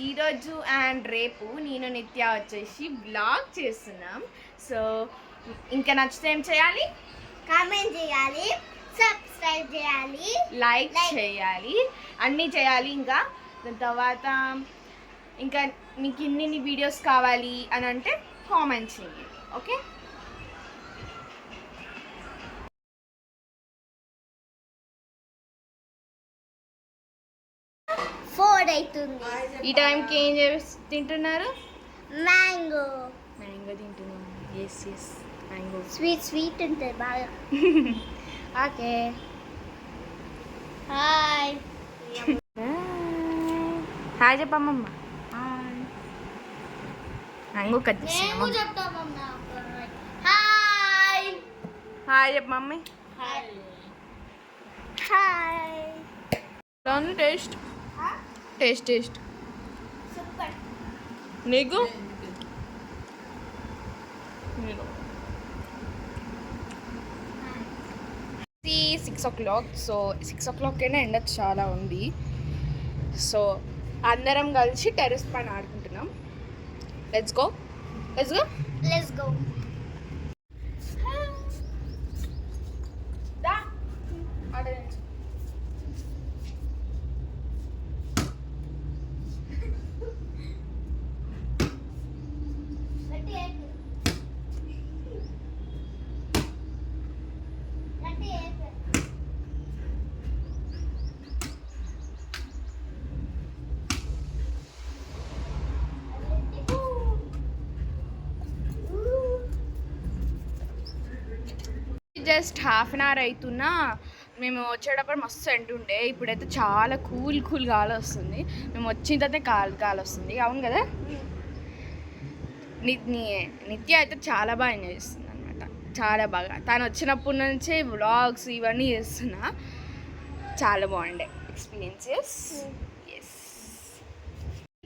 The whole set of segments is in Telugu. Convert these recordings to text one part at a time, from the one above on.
ఈరోజు అండ్ రేపు నేను నిత్య వచ్చేసి బ్లాగ్ చేస్తున్నాం. సో ఇంకా నచ్చితే ఏం చేయాలి? కామెంట్ చేయాలి, సబ్స్క్రైబ్ చేయాలి, లైక్ చేయాలి, అన్నీ చేయాలి. ఇంకా దాని తర్వాత ఇంకా మీకు ఇన్ని వీడియోస్ కావాలి అని అంటే కామెంట్ చేయండి. ఓకే, అవుతుంది. ఈ టైంకి ఏం తింటున్నారు? మ్యాంగో తింటున్నాం. ఎస్ మ్యాంగో స్వీట్ ఉంటుంది బాగా. ఓకే, హాయ్ హాయ్ చెప్పమ్మమ్మ. మ్యాంగో కట్ చేస్తాను. హాయ్ హాయ్ చెప్ప mummy. Hi taste taste taste super. నీకు 6 o'clock. సో 6 o'clock అయినా ఎండ చాలా ఉంది. సో అందరం కలిసి టెర్రస్ పైన ఆడుకుంటున్నాం. Let's go. Just half an hour అవుతున్నా మేము వచ్చేటప్పుడు మస్తు ఎంటుండే. ఇప్పుడైతే చాలా కూల్ గాలి వస్తుంది. మేము వచ్చిన తర్వాత గాలి వస్తుంది. అవును కదా? నిత్య అయితే చాలా బాగా ఎంజాయ్ చేస్తుంది అనమాట. చాలా బాగా తను వచ్చినప్పటి నుంచే వ్లాగ్స్ ఇవన్నీ చేస్తున్నా. చాలా బాగుండే ఎక్స్పీరియన్సెస్. ఎస్,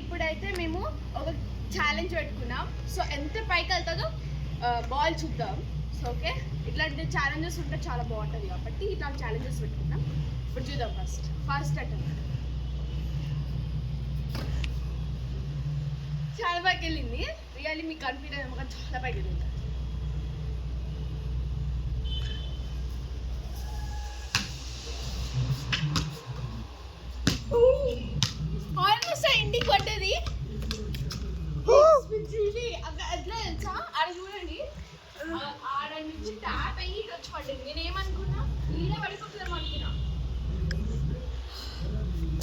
ఇప్పుడైతే మేము ఒక ఛాలెంజ్ పెట్టుకున్నాం. సో ఎంత పైకి వెళ్తుందో బాల్ చూద్దాం. సో ఓకే, ఇట్లాంటి ఛాలెంజెస్ ఉంటే చాలా బాగుంటుంది కాబట్టి ఇట్లాంటి ఛాలెంజెస్ పెట్టుకున్నాం. ఇప్పుడు చూద్దాం. ఫస్ట్ అటెంప్ట్ చాలా పైకి వెళ్ళింది. రియల్లీ మీ కాన్ఫిడెన్స్ ఏమో చాలా పైకి వెళ్ళింది. ఆల్మోస్ట్ ఇంటికి పడ్డది. ఎట్లా తెలుసా, ఆడ చూడండి, ఆడ నుంచి ట్యాప్ అయ్యి వచ్చి పడ్డది. నేనేమనుకున్నా ఈడే పడిపోతుందేమో అనుకున్నా.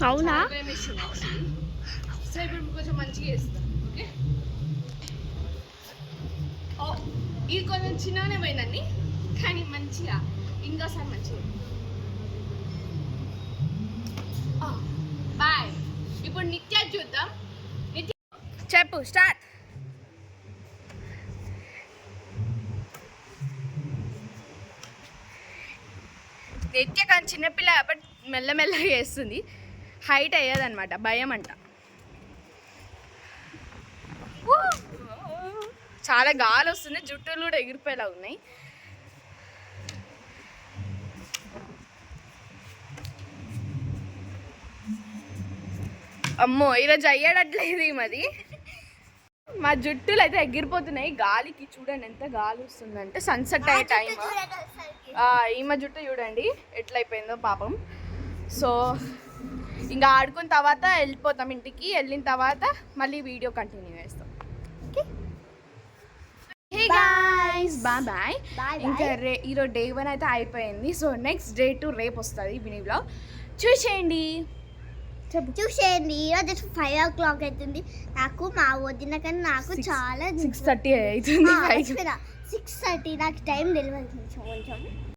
అవునా? సో ఇప్పుడు కొంచెం మంచిగా చేస్తాం. ఓకే, ఇది కొంచెం చిన్నగానే పోయిందండి, కానీ మంచిగా ఇంకోసారి మంచిగా. బాయ్. ఇప్పుడు నిత్య చూద్దాం. నిత్య చెప్పు, స్టార్ట్. నిత్య కానీ చిన్నపిల్ల కాబట్టి మెల్లమెల్లగా వేస్తుంది. హైట్ అయ్యేదన్నమాట, భయం అంట. చాలా గాలి వస్తుంది, జుట్టులు కూడా ఎగిరిపోయేలా ఉన్నాయి. అమ్మో, ఈరోజు అయ్యేటట్లేదు మాది. మా జుట్టులు అయితే ఎగిరిపోతున్నాయి గాలికి. చూడండి ఎంత గాలి వస్తుందంటే. సన్సెట్ అయ్యే టైం. ఈమె జుట్టు చూడండి ఎట్లయిపోయిందో పాపం. సో ఇంకా ఆడుకున్న తర్వాత వెళ్ళిపోతాం ఇంటికి. వెళ్ళిన తర్వాత మళ్ళీ వీడియో కంటిన్యూ చేస్తాం. Hey guys, bye. ఇంకా ఈరోజు day 1 అయితే అయిపోయింది. సో నెక్స్ట్ day 2 రేపు వస్తుంది మినీ వ్లాగ్. చూసేయండి. ఈరోజు 5 o'clock అవుతుంది. నాకు మా వదిన కానీ నాకు చాలా 6:30 అవుతుంది. 6:30 నాకు టైం తెలియదు కొంచెం.